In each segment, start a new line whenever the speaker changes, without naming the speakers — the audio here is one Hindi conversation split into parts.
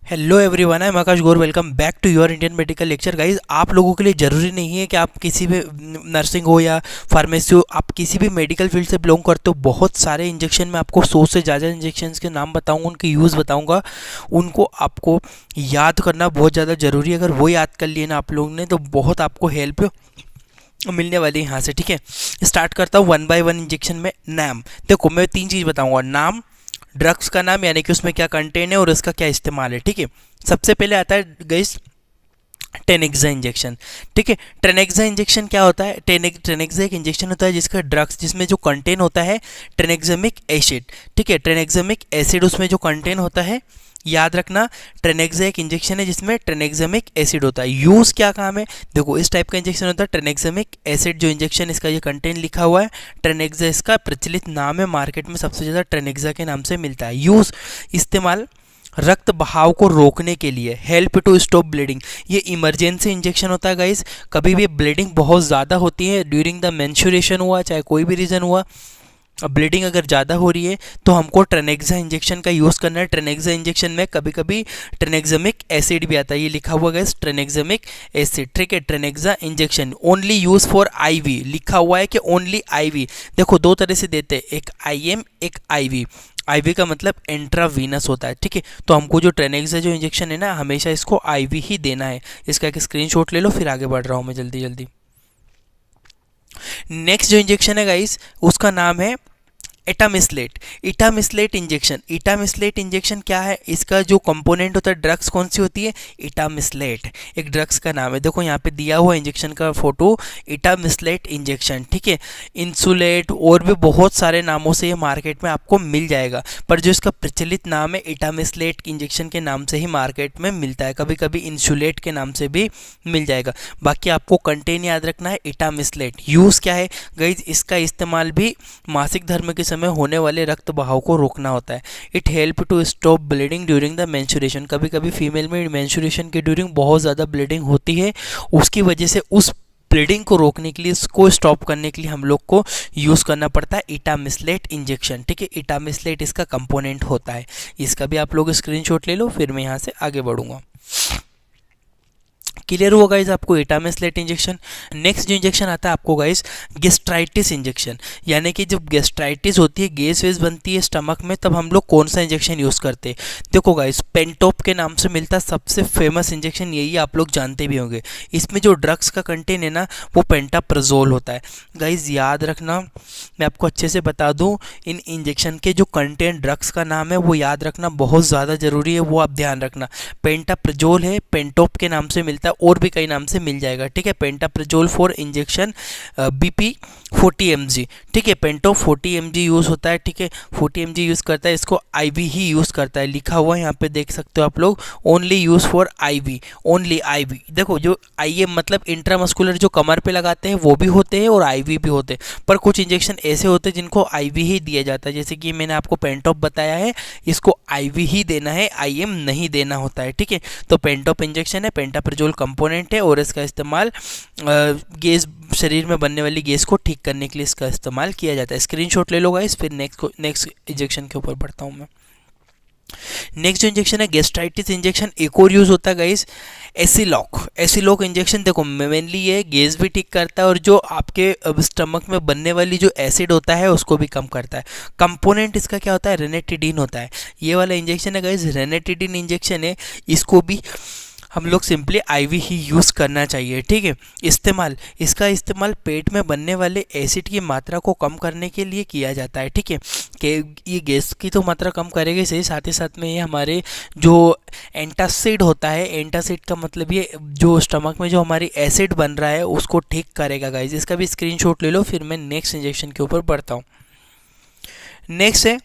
Hello everyone, I am Akash Gaur. Welcome back to your Indian medical lecture. Guys, आप लोगों के लिए ज़रूरी नहीं है कि आप किसी भी नर्सिंग हो या फार्मेसी हो, आप किसी भी मेडिकल फील्ड से बिलोंग करते हो। बहुत सारे इंजेक्शन में आपको 100 से ज़्यादा इंजेक्शन के नाम बताऊंगा, उनके यूज़ बताऊंगा। उनको आपको याद करना बहुत ज़्यादा ज़रूरी है। अगर वो याद कर लिए ना आप लोगों ने, तो बहुत आपको हेल्प मिलने वाली है यहाँ से। ठीक है, स्टार्ट करता हूँ वन बाय वन इंजेक्शन में। नाम देखो, मैं 3 चीज़ बताऊँगा। नाम, ड्रग्स का नाम यानी कि उसमें क्या कंटेंट है और उसका क्या इस्तेमाल है। ठीक है, सबसे पहले आता है गाइस टेनेक्सा इंजेक्शन। ठीक है, टेनेक्सा इंजेक्शन क्या होता है? टेनेक्सा एक इंजेक्शन होता है जिसका ड्रग्स, जिसमें जो कंटेंट होता है ट्रेनेक्सामिक एसिड। ठीक है, ट्रेनेक्सामिक एसिड उसमें जो कंटेंट होता है, याद रखना। ट्रेनेक्सा एक इंजेक्शन है जिसमें ट्रेनेक्सामिक एसिड होता है। यूज़ क्या काम है? देखो, इस टाइप का इंजेक्शन होता है ट्रेनेक्सामिक एसिड जो इंजेक्शन, इसका ये कंटेंट लिखा हुआ है ट्रेनेक्सा, इसका प्रचलित नाम है। मार्केट में सबसे ज़्यादा ट्रेनेक्सा के नाम से मिलता है। यूज़, इस्तेमाल रक्त बहाव को रोकने के लिए, हेल्प टू स्टॉप ब्लीडिंग। ये इमरजेंसी इंजेक्शन होता है गाइस। कभी भी ब्लीडिंग बहुत ज़्यादा होती है ड्यूरिंग द मेंस्ट्रुएशन हुआ, चाहे कोई भी रीज़न हुआ, अब ब्लीडिंग अगर ज़्यादा हो रही है तो हमको ट्रेनेक्सा इंजेक्शन का यूज़ करना है। ट्रेनेक्सा इंजेक्शन में कभी कभी ट्रेनेक्सामिक एसिड भी आता है, ये लिखा हुआ है ट्रेनेक्सामिक एसिड। ठीक है, Trenaxa injection only use for IV, लिखा हुआ है कि ओनली आईवी। देखो, 2 तरह से देते हैं, एक आईएम, एक आईवी। आईवी का मतलब इंट्रावीनस होता है। ठीक है, तो हमको जो ट्रेनेक्सा जो इंजेक्शन है ना, हमेशा इसको आईवी ही देना है। इसका एक स्क्रीनशॉट ले लो, फिर आगे बढ़ रहा हूँ मैं जल्दी जल्दी। नेक्स्ट जो इंजेक्शन है गाइस, उसका नाम है एटामिसलेट। इटामिसलेट इंजेक्शन। इटामिसलेट इंजेक्शन क्या है? इसका जो कंपोनेंट होता है, ड्रग्स कौन सी होती है? इटामिसलेट एक ड्रग्स का नाम है। देखो यहाँ पे दिया हुआ इंजेक्शन का फोटो, इटामिसलेट इंजेक्शन। ठीक है, इंसुलेट और भी बहुत सारे नामों से ये मार्केट में आपको मिल जाएगा, पर जो इसका प्रचलित नाम है इटामिसलेट इंजेक्शन के नाम से ही मार्केट में मिलता है। कभी कभी इंसुलेट के नाम से भी मिल जाएगा। बाकी आपको कंटेंट याद रखना है इटामिसलेट। यूज़ क्या है गाइज? इसका इस्तेमाल भी मासिक धर्म के में होने वाले रक्त बहाव को रोकना होता है। It help to stop bleeding during the menstruation. कभी कभी फीमेल में मेंस्ट्रुएशन के ड्यूरिंग बहुत ज़्यादा ब्लीडिंग होती है, उसकी वजह से उस ब्लीडिंग को रोकने के लिए, इसको स्टॉप करने के लिए हम लोग को यूज़ करना पड़ता है इटामिसलेट इंजेक्शन। ठीक है, इटामिसलेट इसका कंपोनेंट होता है। इसका भी आप लोग स्क्रीनशॉट ले लो, फिर मैं यहाँ से आगे बढ़ूंगा। क्लियर हुआ गाइज आपको इटामिसलेट इंजेक्शन। नेक्स्ट जो इंजेक्शन आता है आपको गाइज, गेस्ट्राइटिस इंजेक्शन। यानी कि जब गेस्ट्राइटिस होती है, गैस वेस बनती है स्टमक में, तब हम लोग कौन सा इंजेक्शन यूज़ करते हैं? देखो गाइज, पेंटोप के नाम से मिलता है, सबसे फेमस इंजेक्शन यही, आप लोग जानते भी होंगे। इसमें जो ड्रग्स का कंटेंट है ना, वो पेंटाप्राजोल होता है। गाइज याद रखना, मैं आपको अच्छे से बता दूँ, इन इंजेक्शन के जो कंटेंट ड्रग्स का नाम है वो याद रखना बहुत ज़्यादा ज़रूरी है, वो आप ध्यान रखना। पेंटाप्राजोल है, पेंटोप के नाम से मिलता है, और भी कई नाम से मिल जाएगा। ठीक है, pantoprazole for injection BP 40 mg। ठीक है, पेंटोप 40 mg यूज़ होता है। ठीक है, 40 mg यूज़ करता है, इसको आईवी ही यूज़ करता है। लिखा हुआ है यहाँ पे, देख सकते हो आप लोग, only use for IV, only IV. देखो, जो आईएम मतलब इंट्रामस्कुलर जो कमर पे लगाते हैं वो भी होते हैं और आईवी भी होते हैं, पर कुछ इंजेक्शन ऐसे होते हैं जिनको आईवी ही दिया जाता है। जैसे कि मैंने आपको पेंटोप बताया है, इसको आईवी ही देना है, आईएम नहीं देना होता है। ठीक है, तो पेंटोप इंजेक्शन है, पेंटाप्राजोल कंपोनेंट है, और इसका इस्तेमाल गैस, शरीर में बनने वाली गैस को ठीक करने के लिए इसका इस्तेमाल किया जाता है। स्क्रीनशॉट ले लो गाइस, फिर नेक्स्ट इंजेक्शन के ऊपर बढ़ता हूँ मैं। नेक्स्ट जो इंजेक्शन है गेस्ट्राइटिस इंजेक्शन, एक और यूज़ होता है गाइस एसिलॉक। एसिलॉक इंजेक्शन देखो, मेनली ये गैस भी ठीक करता है और जो आपके स्टमक में बनने वाली जो एसिड होता है उसको भी कम करता है। कंपोनेंट इसका क्या होता है? रेनेटिडीन होता है। ये वाला इंजेक्शन है गाइस, रेनेटिडीन इंजेक्शन है। इसको भी हम लोग सिंपली आईवी ही यूज़ करना चाहिए। ठीक है, इस्तेमाल, इसका इस्तेमाल पेट में बनने वाले एसिड की मात्रा को कम करने के लिए किया जाता है। ठीक है, कि ये गैस की तो मात्रा कम करेगा सही, साथ ही साथ में ये हमारे जो एंटासिड होता है, एंटासिड का मतलब ये जो स्टमक में जो हमारी एसिड बन रहा है उसको ठीक करेगा गाइज। इसका भी स्क्रीनशॉट ले लो, फिर मैं नेक्स्ट इंजेक्शन के ऊपर बढ़ता हूँ। नेक्स्ट है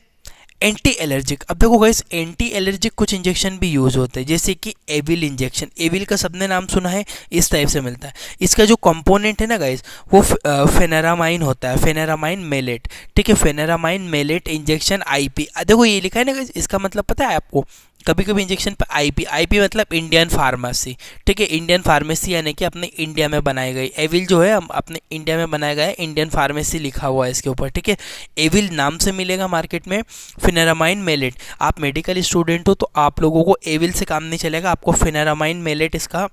एंटी एलर्जिक। अब देखो गाइस, एंटी एलर्जिक कुछ इंजेक्शन भी यूज़ होते हैं, जैसे कि एविल इंजेक्शन। एविल का सबने नाम सुना है, इस टाइप से मिलता है। इसका जो कंपोनेंट है ना गाइस, वो फेनेरामाइन होता है, फेनेरामाइन मेलेट। ठीक है, फेनेरामाइन मेलेट इंजेक्शन आईपी। देखो ये लिखा है ना गाइस, इसका मतलब पता है आपको? कभी कभी इंजेक्शन पर आईपी, आईपी मतलब इंडियन फार्मेसी। ठीक है, इंडियन फार्मेसी यानी कि अपने इंडिया में बनाई गई। एविल जो है हम अपने इंडिया में बनाया गया है, इंडियन फार्मेसी लिखा हुआ है इसके ऊपर। ठीक है, एविल नाम से मिलेगा मार्केट में। फिनेरामाइन मेलेट, आप मेडिकल स्टूडेंट हो तो आप लोगों को एविल से काम नहीं चलेगा, आपको फिनेरामाइन मेलेट इसका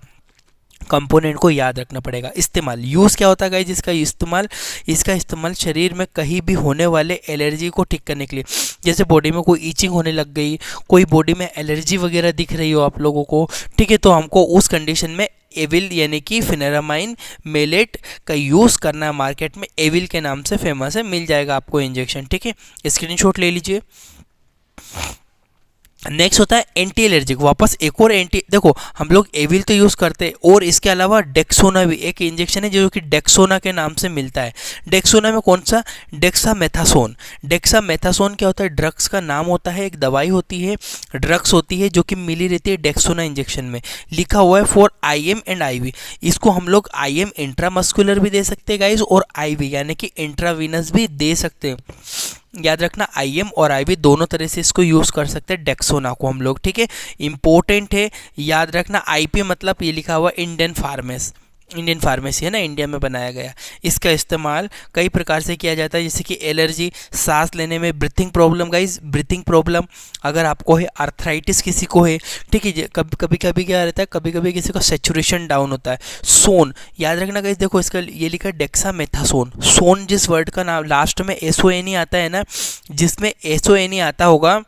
कंपोनेंट को याद रखना पड़ेगा। इस्तेमाल, यूज़ क्या होता है गाइस इसका इस्तेमाल, इसका इस्तेमाल शरीर में कहीं भी होने वाले एलर्जी को ठीक करने के लिए, जैसे बॉडी में कोई ईचिंग होने लग गई, कोई बॉडी में एलर्जी वगैरह दिख रही हो आप लोगों को, ठीक है, तो हमको उस कंडीशन में एविल यानी कि फिनेरामाइन मेलेट का यूज़ करना है। मार्केट में एविल के नाम से फेमस है, मिल जाएगा आपको इंजेक्शन, ठीक है, स्क्रीनशॉट ले लीजिए। नेक्स्ट होता है एंटी एलर्जिक, वापस एक और एंटी, देखो हम लोग एविल तो यूज़ करते हैं और इसके अलावा डेक्सोना भी एक इंजेक्शन है जो कि डेक्सोना के नाम से मिलता है। डेक्सोना में कौन सा, डेक्सामेथासोन। डेक्सामेथासोन क्या होता है, ड्रग्स का नाम होता है, एक दवाई होती है, ड्रग्स होती है जो कि मिली रहती है डेक्सोना इंजेक्शन में, लिखा हुआ है फॉर IM एंड IV। इसको हम लोग IM इंट्रामस्कुलर भी दे सकते हैं गाइज और IV यानी कि इंट्रावीनस भी दे सकते हैं। याद रखना IM और IV दोनों तरह से इसको यूज़ कर सकते हैं डेक्सोना को हम लोग, ठीक है, इंपॉर्टेंट है। याद रखना IP मतलब ये लिखा हुआ इंडियन फार्मेसी है ना, इंडिया में बनाया गया। इसका इस्तेमाल कई प्रकार से किया जाता है, जैसे कि एलर्जी, सांस लेने में, breathing problem guys, breathing problem अगर आपको है, आर्थराइटिस किसी को है, ठीक है, कभी कभी क्या रहता है, कभी कभी किसी का सेचुरेशन डाउन होता है। सोन, याद रखना गाइज, देखो इसका ये लिखा है डेक्सामेथासोन। सोन जिस वर्ड का नाम लास्ट में SONE आता है ना, जिसमें SONE आता होगा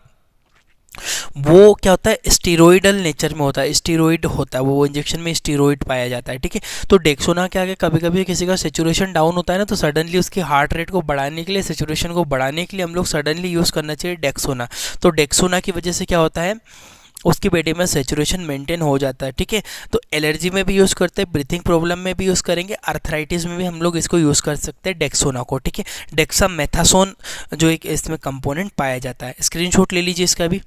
वो क्या होता है, स्टीरोइडल नेचर में होता है, स्टीरोइड होता है वो इंजेक्शन में स्टीरोइड पाया जाता है, ठीक है। तो डेक्सोना क्या है, कभी कभी किसी का सेचुरेशन डाउन होता है ना, तो सडनली उसकी हार्ट रेट को बढ़ाने के लिए, सेचुरेशन को बढ़ाने के लिए हम लोग सडनली यूज़ करना चाहिए डेक्सोना। तो डेक्सोना की वजह से क्या होता है, उसकी बॉडी में सेचुरेशन मेंटेन हो जाता है, ठीक है। तो एलर्जी में भी यूज़ करते हैं, ब्रीथिंग प्रॉब्लम में भी यूज़ करेंगे, आर्थराइटिस में भी हम लोग इसको यूज़ कर सकते हैं डेक्सोना को, ठीक है। डेक्सामेथासोन जो एक इसमें कंपोनेंट पाया जाता है, स्क्रीनशॉट ले लीजिए इसका भी।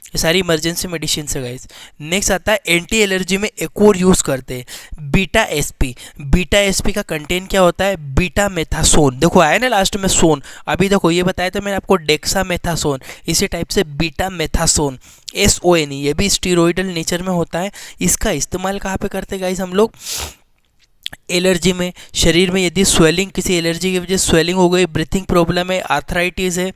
ये सारी इमरजेंसी मेडिसिन है गाइस। नेक्स्ट आता है एंटी एलर्जी में एक और यूज़ करते हैं बीटा एसपी। बीटा एसपी का कंटेंट क्या होता है, बीटा मेथासोन, देखो आया ना लास्ट में सोन, अभी देखो ये बताया था मैंने आपको डेक्सामेथासोन, इसी टाइप से बीटा मेथासोन SONE, ये भी स्टीरोइडल नेचर में होता है। इसका इस्तेमाल कहाँ पे करते हैं गाइस हम लोग, एलर्जी में, शरीर में यदि स्वेलिंग, किसी एलर्जी की वजह से स्वेलिंग हो गई, ब्रीथिंग प्रॉब्लम है, आर्थराइटिस है,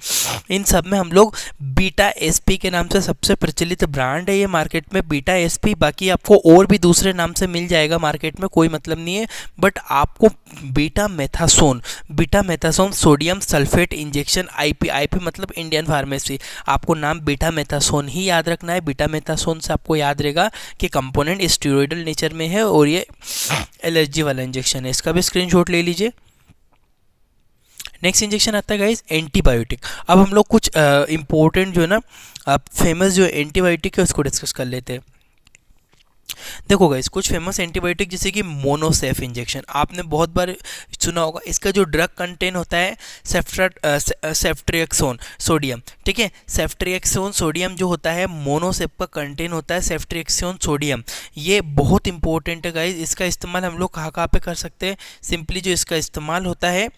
इन सब में हम लोग बीटा एसपी के नाम से सबसे प्रचलित ब्रांड है ये मार्केट में, बीटा एसपी। बाकी आपको और भी दूसरे नाम से मिल जाएगा मार्केट में, कोई मतलब नहीं है, बट आपको betamethasone sodium sulphate injection IP मतलब इंडियन फार्मेसी, आपको नाम बीटा मेथासोन ही याद रखना है। बीटा मेथासोन से आपको याद रहेगा कि कंपोनेंट स्टीरॉयडल नेचर में है और ये एलर्जी वाला इंजेक्शन है, इसका भी स्क्रीनशॉट ले लीजिए। नेक्स्ट इंजेक्शन आता है गाइस एंटीबायोटिक। अब हम लोग कुछ इंपॉर्टेंट जो है ना फेमस जो एंटीबायोटिक है उसको डिस्कस कर लेते हैं। देखो गाइस कुछ फेमस एंटीबायोटिक जैसे कि मोनोसेफ इंजेक्शन, आपने बहुत बार सुना होगा। इसका जो ड्रग कंटेंट होता है सेफ्ट्रिएक्सोन सोडियम, ठीक है, सेफ्ट्रिएक्सोन सोडियम जो होता है, मोनोसेफ का कंटेंट होता है सेफ्ट्रिएक्सोन सोडियम। ये बहुत इंपॉर्टेंट है गाइस। इसका इस्तेमाल हम लोग कहाँ कहाँ पे कर सकते हैं, सिंपली जो इसका इस्तेमाल होता है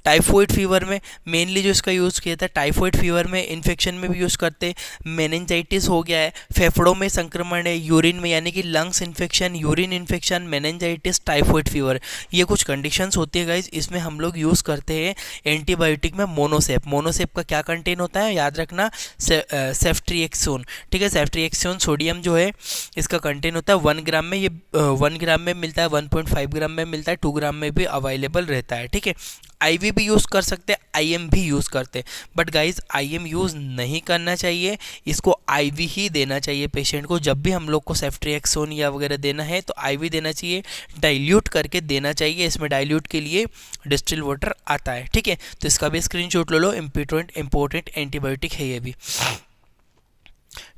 टाइफॉइड फीवर में मेनली जो इसका यूज़ किया था, टाइफॉइड फीवर में इन्फेक्शन में भी यूज़ करते हैं, मेनिंजाइटिस हो गया है, फेफड़ों में संक्रमण है, यूरिन में यानी कि lungs infection, urine infection, meningitis, typhoid fever, ये कुछ कंडीशंस होती है गाइज, इसमें हम लोग यूज़ करते हैं एंटीबायोटिक में मोनोसेफ। मोनोसेफ का क्या कंटेंट होता है याद रखना, सेफ्ट्रिएक्सोन, ठीक है, सेफ्ट्रिएक्सोन सोडियम जो है इसका कंटेंट होता है 1 ग्राम में, ये 1 ग्राम में मिलता है, 1.5 ग्राम में मिलता है, 2 ग्राम में भी अवेलेबल रहता है, ठीक है। IV भी यूज़ कर सकते हैं, IM भी यूज़ करते हैं, बट गाइज IM यूज़ नहीं करना चाहिए, इसको IV ही देना चाहिए पेशेंट को। जब भी हम लोग को सेफ्ट्रिएक्सोन या वगैरह देना है तो IV देना चाहिए, डाइल्यूट करके देना चाहिए, इसमें डाइल्यूट के लिए डिस्टिल वाटर आता है, ठीक है। तो इसका भी स्क्रीनशॉट ले लो, इंपॉर्टेंट एंटीबायोटिक है ये भी।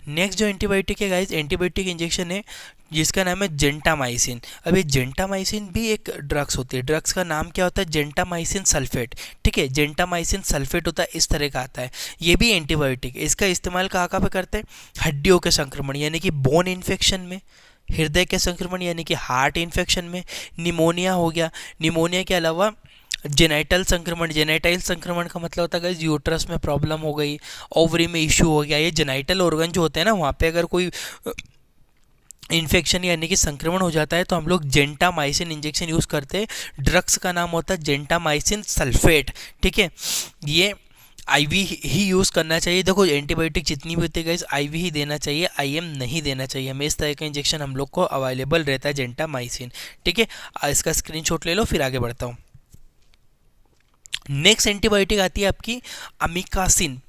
नेक्स्ट जो एंटीबायोटिक है गाइज, एंटीबायोटिक इंजेक्शन है जिसका नाम है जेंटामाइसिन। अब ये जेंटामाइसिन भी एक ड्रग्स होती है, ड्रग्स का नाम क्या होता है, जेंटामाइसिन सल्फेट, ठीक है, जेंटामाइसिन सल्फेट होता है, इस तरह का आता है, ये भी एंटीबायोटिक है। इसका इस्तेमाल कहाँ कहाँ पे करते हैं, हड्डियों के संक्रमण यानी कि बोन इन्फेक्शन में, हृदय के संक्रमण यानी कि हार्ट इन्फेक्शन में, निमोनिया हो गया, निमोनिया के अलावा जेनाइटल संक्रमण, जेनाइटाइल संक्रमण का मतलब होता है कि यूट्रस में प्रॉब्लम हो गई, ओवरी में इशू हो गया, ये जेनाइटल ऑर्गन जो होते हैं ना वहाँ पे अगर कोई इन्फेक्शन यानी कि संक्रमण हो जाता है तो हम लोग जेंटामाइसिन इंजेक्शन यूज़ करते हैं। ड्रग्स का नाम होता है जेंटामाइसिन सल्फेट, ठीक है। ये आईवी ही यूज़ करना चाहिए। देखो एंटीबायोटिक जितनी भी होती है गाइस आईवी ही देना चाहिए, आईएम नहीं देना चाहिए हमें। इस तरह का इंजेक्शन हम लोग को अवेलेबल रहता है जेंटामाइसिन। ठीक है, इसका स्क्रीनशॉट ले लो, फिर आगे बढ़ता हूँ। नेक्स्ट एंटीबायोटिक आती है आपकी अमीकासिन।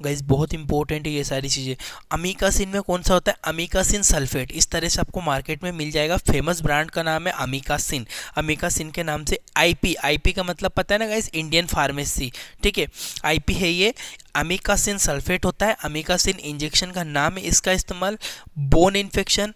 गाइज बहुत इंपॉर्टेंट है ये सारी चीज़ें। अमीकासिन में कौन सा होता है, अमीकासिन सल्फेट। इस तरह से आपको मार्केट में मिल जाएगा। फेमस ब्रांड का नाम है अमीकासिन। अमीकासिन के नाम से आईपी, आईपी का मतलब पता है ना गाइज, इंडियन फार्मेसी। ठीक है, आईपी है ये। अमीकासिन सल्फेट होता है। अमीकासिन इंजेक्शन का नाम है। इसका इस्तेमाल बोन इन्फेक्शन,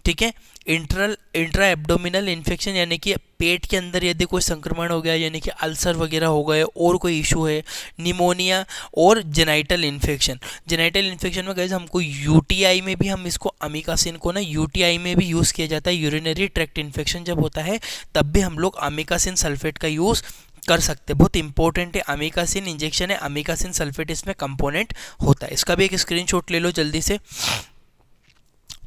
ठीक है, इंट्रा एब्डोमिनल इन्फेक्शन यानी कि पेट के अंदर यदि कोई संक्रमण हो गया, यानी कि अल्सर वगैरह हो गए और कोई इशू है, निमोनिया और जेनाइटल इन्फेक्शन। जेनाइटल इन्फेक्शन में गाइस हमको यूटीआई में भी हम इसको अमीकासिन को ना यूटीआई में भी यूज़ किया जाता है। यूरिनरी ट्रैक्ट इन्फेक्शन जब होता है तब भी हम लोग अमीकासिन सल्फेट का यूज़ कर सकते हैं। बहुत इंपॉर्टेंट है, अमीकासिन इंजेक्शन है, अमीकासिन सल्फेट इसमें कंपोनेंट होता है। इसका भी एक स्क्रीनशॉट ले लो जल्दी से।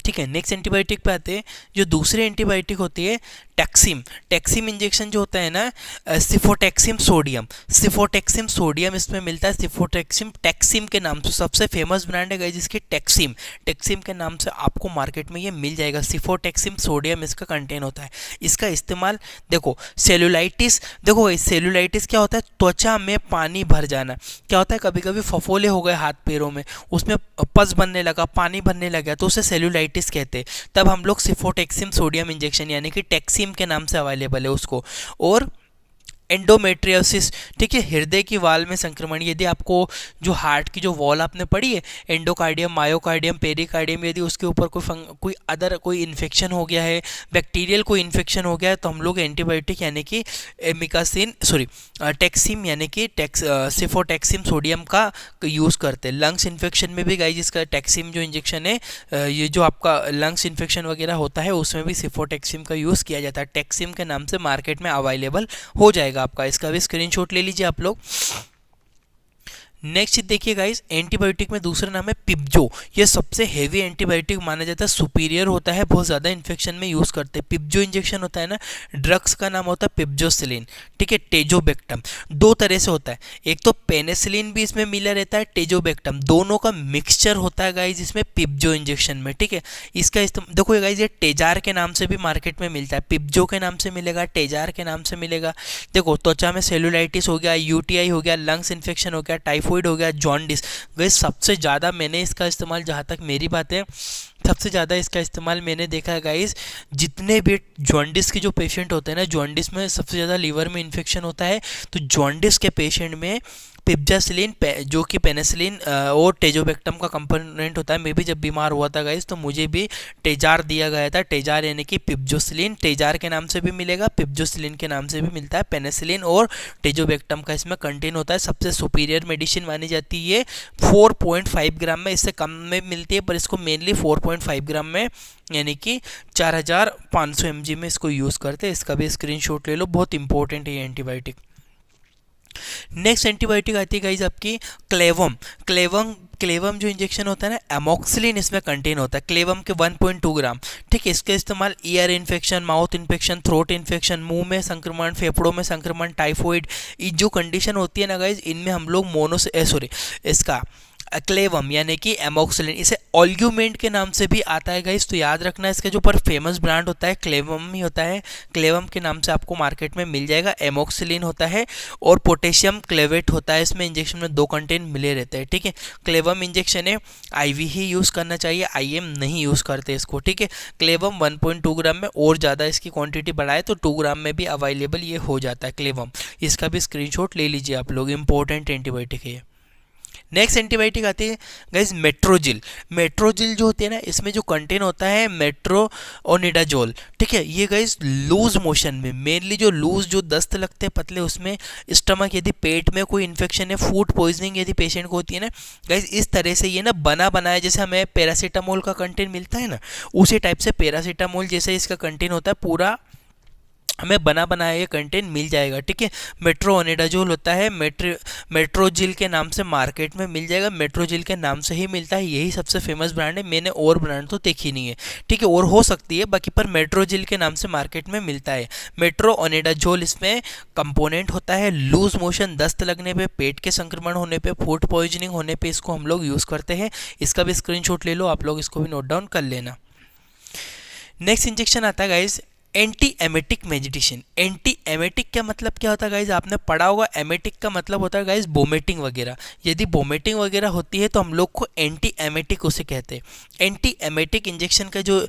ठीक है, नेक्स्ट एंटीबायोटिक पे आते हैं। जो दूसरी एंटीबायोटिक होती है टैक्सिम। टैक्सिम इंजेक्शन जो होता है ना, सिफोटैक्सिम सोडियम। सिफोटैक्सिम सोडियम इसमें मिलता है। सिफोटैक्सिम टैक्सिम के नाम से सबसे फेमस ब्रांड है गाइस जिसकी टैक्सिम। टैक्सिम के नाम से आपको मार्केट में ये मिल जाएगा। सिफोटैक्सिम सोडियम इसका कंटेन होता है। इसका इस्तेमाल देखो सेलुलाइटिस, देखो सेलुलाइटिस क्या होता है, त्वचा में पानी भर जाना। क्या होता है, कभी कभी फफोले हो गए हाथ पैरों में, उसमें पस बनने लगा, पानी भरने लगा, तो उसे सेलुलाइटिस कहते हैं। तब हम लोग सिफोटैक्सिम सोडियम इंजेक्शन यानी कि टैक्सिम के नाम से अवेलेबल है उसको। और एंडोमेट्रियोसिस, ठीक है, हृदय की वाल में संक्रमण। यदि आपको जो हार्ट की जो वॉल आपने पढ़ी है, एंडोकार्डियम, मायोकार्डियम, पेरिकार्डियम, यदि उसके ऊपर कोई इन्फेक्शन हो गया है, बैक्टीरियल कोई इन्फेक्शन हो गया है, तो हम लोग एंटीबायोटिक यानी कि टैक्सिम यानी कि सिफोटैक्सिम सोडियम का यूज़ करते हैं। लंग्स इन्फेक्शन में भी गाइस इसका टैक्सिम जो इंजेक्शन है, ये जो आपका लंग्स इन्फेक्शन वगैरह होता है उसमें भी सिफोटैक्सिम का यूज़ किया जाता है। टैक्सिम के नाम से मार्केट में अवेलेबल हो जाएगा आपका। इसका भी स्क्रीनशॉट ले लीजिए आप लोग। नेक्स्ट देखिए गाइस, एंटीबायोटिक में दूसरा नाम है पिब्जो। ये सबसे हेवी एंटीबायोटिक माना जाता है, सुपीरियर होता है, बहुत ज़्यादा इन्फेक्शन में यूज़ करते हैं। पिब्जो इंजेक्शन होता है ना, ड्रग्स का नाम होता है पिब्जोसिलिन, ठीक है, टेजोबेक्टम। दो तरह से होता है, एक तो पेनिसिलिन भी इसमें मिला रहता है, टेजोबेक्टम, दोनों का मिक्सचर होता है गाइज इसमें पिब्जो इंजेक्शन में। ठीक है, इसका इस्तेमाल देखो गाइज, ये टेजार के नाम से भी मार्केट में मिलता है, पिब्जो के नाम से मिलेगा, टेजार के नाम से मिलेगा। देखो त्वचा में सेलुलाइटिस हो गया, यूटीआई हो गया, लंग्स इन्फेक्शन हो गया, टाइफाइड हो गया, जॉन्डिस। गाइस सबसे ज़्यादा मैंने इसका इस्तेमाल, जहाँ तक मेरी बात है, सबसे ज़्यादा इसका इस्तेमाल मैंने देखा है गाइस, जितने भी जॉन्डिस के जो पेशेंट होते हैं ना, जॉन्डिस में सबसे ज़्यादा लीवर में इन्फेक्शन होता है, तो जॉन्डिस के पेशेंट में पिब्जासिलिन जो कि पेनिसिलिन और टेजोबेक्टम का कंपोनेंट होता है। मैं भी जब बीमार हुआ था गाइस तो मुझे भी टेजार दिया गया था। टेजार यानी कि पिब्जोसिलिन, टेजार के नाम से भी मिलेगा, पिब्जोसिलिन के नाम से भी मिलता है। पेनिसिलिन और टेजोबेक्टम का इसमें कंटेन होता है। सबसे सुपीरियर मेडिसिन मानी जाती है। 4.5 ग्राम में, इससे कम में मिलती है, पर इसको मेनली 4.5 ग्राम में यानी कि 4500 mg में इसको यूज़ करते हैं। इसका भी स्क्रीनशॉट ले लो, बहुत इंपॉर्टेंट है ये एंटीबायोटिक। नेक्स्ट एंटीबायोटिक आती है गाइज आपकी क्लेवम। क्लेवम जो इंजेक्शन होता है ना, एमोक्सिलिन इसमें कंटेन होता है। क्लेवम के 1.2 ग्राम। ठीक है, इसका इस्तेमाल ear infection, mouth infection, throat infection, मुंह में संक्रमण, फेफड़ों में संक्रमण, टाइफाइड, ये जो कंडीशन होती है ना गाइज, इनमें हम लोग इसका क्लेवम यानी कि एमोक्सिलिन, इसे ऑल्ग्यूमेंट के नाम से भी आता है गाइस, तो याद रखना इसका जो पर फेमस ब्रांड होता है क्लेवम ही होता है। क्लेवम के नाम से आपको मार्केट में मिल जाएगा। एमोक्सिलिन होता है और पोटेशियम क्लेवेट होता है। इसमें इंजेक्शन में दो कंटेंट मिले रहते हैं। ठीक है, क्लेवम इंजेक्शन है, आईवी ही यूज़ करना चाहिए, आईएम नहीं यूज़ करते इसको। ठीक है, क्लेवम 1.2 ग्राम में, और ज़्यादा इसकी क्वान्टिटी बढ़ाए तो 2 ग्राम में भी अवेलेबल ये हो जाता है क्लेवम। इसका भी स्क्रीनशॉट ले लीजिए आप लोग, इंपॉर्टेंट एंटीबायोटिक है ये। नेक्स्ट एंटीबायोटिक आती है गाइज मेट्रोजिल। मेट्रोजिल जो होती है ना, इसमें जो कंटेन होता है मेट्रोनिडाजोल। ठीक है, ये गाइज लूज मोशन में, मेनली जो लूज जो दस्त लगते हैं पतले, उसमें स्टमक, यदि पेट में कोई इन्फेक्शन है, फूड पॉइजनिंग यदि पेशेंट को होती है ना गाइज, इस तरह से ये ना बनाया, जैसे हमें पैरासीटामोल का कंटेन मिलता है ना, उसी टाइप से पैरासीटामोल जैसे इसका कंटेन होता है। पूरा हमें बना बनाया ये कंटेंट मिल जाएगा, ठीक है। मेट्रोनिडाजोल होता है, मेट्रोजिल के नाम से मार्केट में मिल जाएगा, मेट्रोजिल के नाम से ही मिलता है, यही सबसे फेमस ब्रांड है। मैंने और ब्रांड तो देखी नहीं है, ठीक है, और हो सकती है बाकी, पर मेट्रोजिल के नाम से मार्केट में मिलता है। मेट्रोनिडाजोल इसमें कंपोनेंट होता है। लूज मोशन, दस्त लगने पे, पेट के संक्रमण होने पे, फूड पॉइजनिंग होने पे इसको हम लोग यूज़ करते हैं। इसका भी स्क्रीनशॉट ले लो, आप लोग इसको भी नोट डाउन कर लेना। नेक्स्ट इंजेक्शन आता है guys anti emetic meditation. Anti emetic का मतलब क्या होता है गाइज, आपने पढ़ा होगा, एमेटिक का मतलब होता है गाइज वोमिटिंग वगैरह। यदि वोमिटिंग वगैरह होती है तो हम लोग को एंटी एमेटिक उसे कहते हैं। एंटी एमेटिक इंजेक्शन का जो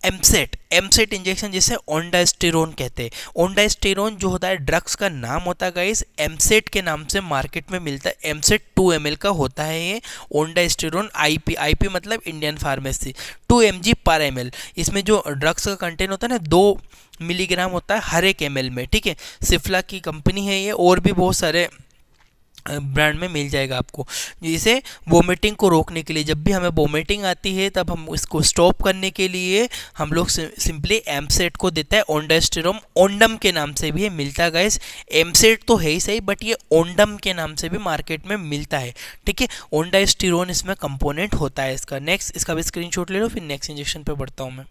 एमसेट इंजेक्शन जिसे ओंडास्टेरोन कहते हैं। ओंडास्टेरोन जो होता है ड्रग्स का नाम होता है गाइस, एमसेट के नाम से मार्केट में मिलता है। एमसेट 2 ml का होता है ये ओंडास्टेरोन। आईपी मतलब इंडियन फार्मेसी, 2 mg पर ml। इसमें जो ड्रग्स का कंटेंट होता है ना 2 मिलीग्राम होता है हर एक ml में, ठीक है। सिफ्ला की कंपनी है ये, और भी बहुत सारे ब्रांड में मिल जाएगा आपको। जिसे वोमिटिंग को रोकने के लिए, जब भी हमें वोमिटिंग आती है तब हम इसको स्टॉप करने के लिए हम लोग सिंपली एमसेट को देता है। ओंडास्टेरोन ओंडम के नाम से भी मिलता है गाइस। एमसेट तो है ही सही, बट ये ओंडम के नाम से भी मार्केट में मिलता है, ठीक है। ओंडास्टेरोन इसमें कंपोनेंट होता है इसका। नेक्स्ट इसका भी स्क्रीनशॉट ले लो, फिर नेक्स्ट इंजेक्शन पे बढ़ता हूँ मैं।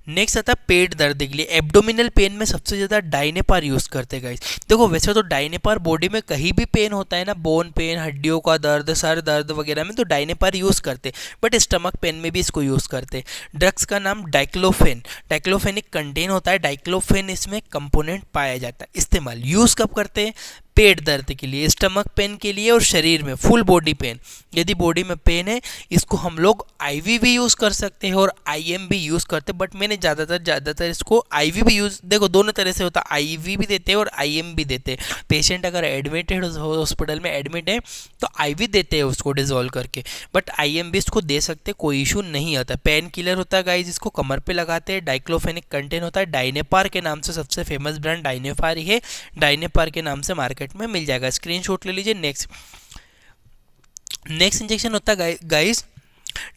नेक्स्ट आता है पेट दर्द के लिए। एब्डोमिनल पेन में सबसे ज़्यादा डाइनेपार यूज़ करते हैं गाइस। देखो वैसे तो डाइनेपार बॉडी में कहीं भी पेन होता है ना, बोन पेन, हड्डियों का दर्द, सर दर्द वगैरह में तो डाइनेपार यूज़ करते, बट स्टमक पेन में भी इसको यूज़ करते। ड्रग्स का नाम डाइक्लोफेन, डाइक्लोफेनिक कंटेन होता है। डाइक्लोफेन इसमें कंपोनेंट पाया जाता है। इस्तेमाल यूज़ कब करते हैं, पेट दर्द के लिए, स्टमक पेन के लिए और शरीर में फुल बॉडी पेन। यदि बॉडी में पेन है इसको हम लोग आईवी भी यूज़ कर सकते हैं और आईएम भी यूज़ करते हैं, बट मैंने ज़्यादातर इसको आईवी भी यूज़, देखो दोनों तरह से होता है, आईवी भी देते हैं और आईएम भी देते हैं। पेशेंट अगर एडमिटेड हॉस्पिटल में एडमिट है तो आईवी देते हैं उसको डिजोल्व करके, बट आईएम भी इसको दे सकते, कोई इशू नहीं आता। पेन किलर होता है गाइस, इसको कमर पे लगाते हैं। डाइक्लोफेनिक कंटेन होता है। डाइनेपार के नाम से सबसे फेमस ब्रांड डाइनेपार ही है। डाइनेपार के नाम से मार्केट में मिल जाएगा। स्क्रीनशॉट ले लीजिए। नेक्स्ट इंजेक्शन होता है गाइस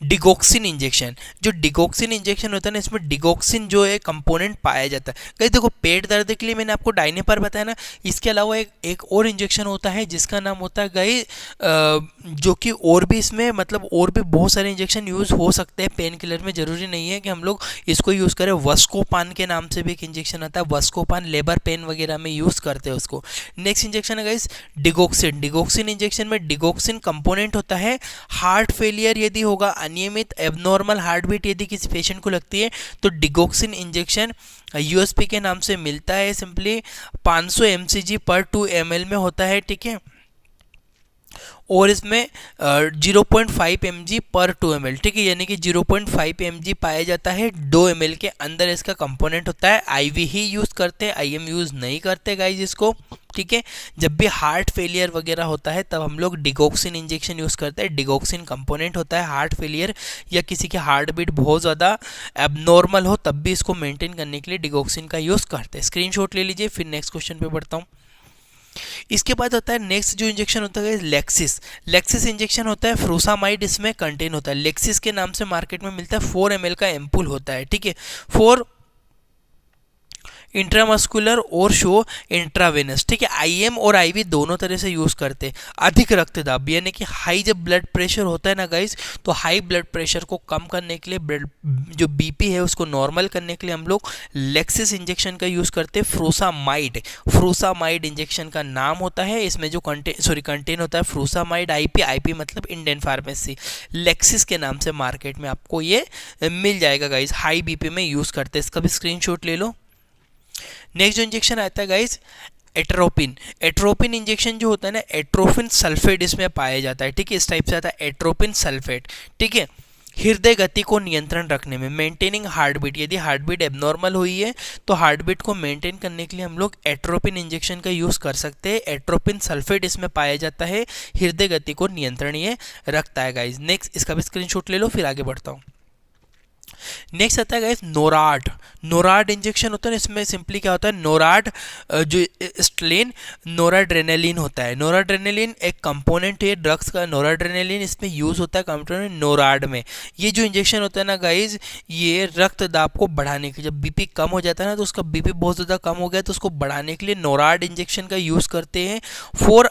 डिगोक्सिन इंजेक्शन। जो डिगोक्सिन इंजेक्शन होता है ना, इसमें डिगोक्सिन जो है कंपोनेंट पाया जाता है। गाइस देखो पेट दर्द के लिए मैंने आपको डाइनेपार बताया ना, इसके अलावा एक और इंजेक्शन होता है जिसका नाम होता है गाइस जो कि और भी इसमें मतलब और भी बहुत सारे इंजेक्शन यूज़ हो सकते हैं पेन किलर में, जरूरी नहीं है कि हम लोग इसको यूज़ करें। वस्कोपान के नाम से भी एक इंजेक्शन आता है। वस्कोपान लेबर पेन वगैरह में यूज़ करते हैं उसको। नेक्स्ट इंजेक्शन है गाइस डिगोक्सिन। डिगोक्सिन इंजेक्शन में डिगोक्सिन कंपोनेंट होता है। हार्ट फेलियर यदि होगा, अनियमित एबनॉर्मल हार्ट बीट यदि किसी पेशेंट को लगती है तो डिगोक्सिन इंजेक्शन यूएसपी के नाम से मिलता है। सिंपली 500 mcg पर 2 ml में होता है, ठीक है, और इसमें 0.5 mg पर 2 ml, ठीक है, यानी कि 0.5 mg पाया जाता है 2 ml के अंदर इसका कंपोनेंट होता है। आईवी ही यूज़ करते हैं, आईएम यूज़ नहीं करते गाइज इसको, ठीक है। जब भी हार्ट फेलियर वगैरह होता है तब हम लोग डिगोक्सिन इंजेक्शन यूज़ करते हैं। डिगोक्सिन कंपोनेंट होता है। हार्ट फेलियर या किसी की हार्ट बीट बहुत ज़्यादा एबनॉर्मल हो तब भी इसको मेंटेन करने के लिए डिगोक्सिन का यूज़ करते हैं। स्क्रीनशॉट ले लीजिए, फिर नेक्स्ट क्वेश्चन पे बढ़ता हूँ। इसके बाद होता है नेक्स्ट जो इंजेक्शन होता है लेक्सिस। लेक्सिस इंजेक्शन होता है फ्रूसामाइड इसमें कंटेन होता है। लेक्सिस के नाम से मार्केट में मिलता है। 4 ml का एम्पुल होता है, ठीक है। 4 इंट्रामस्कुलर और शो इंट्रावेनस, ठीक है। आईएम और आईवी दोनों तरह से यूज़ करते हैं। अधिक रक्तदाब यानी कि हाई जब ब्लड प्रेशर होता है ना गाइस, तो हाई ब्लड प्रेशर को कम करने के लिए, जो बीपी है उसको नॉर्मल करने के लिए हम लोग लेक्सिस इंजेक्शन का यूज़ करते हैं। फ्रूसामाइड इंजेक्शन का नाम होता है। इसमें जो कंटेन होता है फ्रूसामाइड। आईपी मतलब इंडियन फार्मेसी। लेक्सिस के नाम से मार्केट में आपको ये मिल जाएगा गाइस। हाई बीपी में यूज़ करते हैं। इसका भी स्क्रीनशॉट ले लो। नेक्स्ट जो इंजेक्शन आता है गाइस एट्रोपिन। एट्रोपिन इंजेक्शन जो होता है ना, एट्रोपिन सल्फेट इसमें पाया जाता है, ठीक है। इस टाइप से आता है एट्रोपिन सल्फेट, ठीक है। हृदय गति को नियंत्रण रखने में, मेंटेनिंग हार्ट बीट, यदि हार्ट बीट एबनॉर्मल हुई है तो हार्ट बीट को मेंटेन करने के लिए हम लोग एट्रोपिन इंजेक्शन का यूज़ कर सकते हैं। एट्रोपिन सल्फेट इसमें पाया जाता है। हृदय गति को नियंत्रण ये रखता है गाइज। नेक्स्ट इसका भी स्क्रीनशॉट ले लो, फिर आगे बढ़ता हूँ। नेक्स्ट आता है गाइस नोराड। नोराड इंजेक्शन होता है, इसमें सिंपली क्या होता है, नोराड जो स्ट्रेन नोराड्रेनालिन होता है। नोराड्रेनालिन एक कंपोनेंट है ड्रग्स का, नोराड्रेनालिन इसमें यूज़ होता है कंपोनेंट नोराड में। ये जो इंजेक्शन होता है ना गाइज, ये रक्त दाब को बढ़ाने के, जब बीपी कम हो जाता है ना, तो उसका बीपी बहुत ज़्यादा कम हो गया तो उसको बढ़ाने के लिए नोराड इंजेक्शन का यूज़ करते हैं। फॉर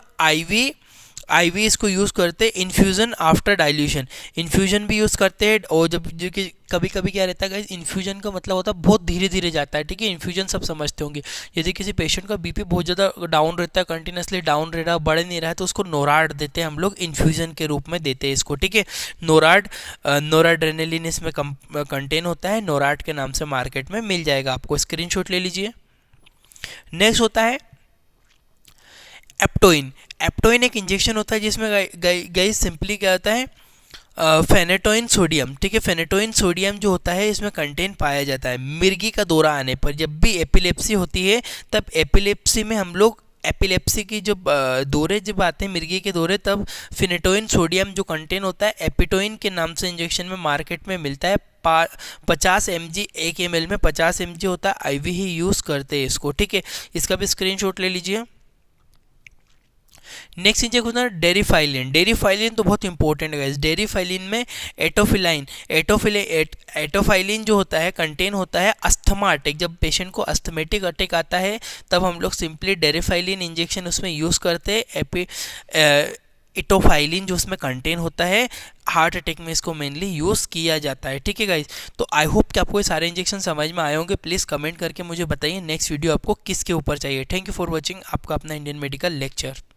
आईवी इसको यूज़ करते हैं। इन्फ्यूज़न आफ्टर डाइल्यूशन, इन्फ्यूजन भी यूज़ करते हैं। और जब जो कि कभी कभी क्या रहता है गाइस, इन्फ्यूजन का मतलब होता है बहुत धीरे धीरे जाता है, ठीक है। इन्फ्यूजन सब समझते होंगे। यदि किसी पेशेंट का बीपी बहुत ज़्यादा डाउन रहता है, कंटिन्यूसली डाउन रह रहा है, बढ़ नहीं रहा है, तो उसको नोराड देते हैं हम लोग, इन्फ्यूजन के रूप में देते हैं इसको, ठीक है। नोराड नोराड्रेनालिन इसमें कंटेन होता है, नोराड के नाम से मार्केट में मिल जाएगा, आपको स्क्रीनशॉट ले लीजिए। नेक्स्ट होता है एप्टोइन। एप्टोइन एक इंजेक्शन होता है जिसमें गाइस सिंपली क्या होता है, फेनेटोइन सोडियम, ठीक है। फेनेटोइन सोडियम जो होता है इसमें कंटेन पाया जाता है। मिर्गी का दौरा आने पर, जब भी एपिलेप्सी होती है, तब एपिलेप्सी में हम लोग एपिलेप्सी की जो दौरे जब आते हैं मिर्गी के दौरे, तब फिनेटोइन सोडियम जो कंटेन होता है एपिटोइन के नाम से इंजेक्शन में मार्केट में मिलता है। 50 mg 1 ml में 50 mg होता है, आईवी ही यूज़ करते हैं इसको, ठीक है। इसका भी स्क्रीनशॉट ले लीजिए। नेक्स्ट इंजेक्शन होता है डेरीफाइलिन। डेरीफाइलिन तो बहुत इंपॉर्टेंट है गाइस। डेरीफाइलिन में एटोफाइलिन जो होता है कंटेन होता है अस्थमा अटैक। जब पेशेंट को अस्थमेटिक अटैक आता है, तब हम लोग सिंपली डेरीफाइलिन इंजेक्शन उसमें यूज़ करते हैं। इटोफाइलिन जो उसमें कंटेन होता है, हार्ट अटैक में इसको मेनली यूज़ किया जाता है, ठीक है गाइज। तो आई होप कि आपको ये सारे इंजेक्शन समझ में आए होंगे। प्लीज़ कमेंट करके मुझे बताइए नेक्स्ट वीडियो आपको किसके ऊपर चाहिए। थैंक यू फॉर वॉचिंग, आपका अपना इंडियन मेडिकल लेक्चर।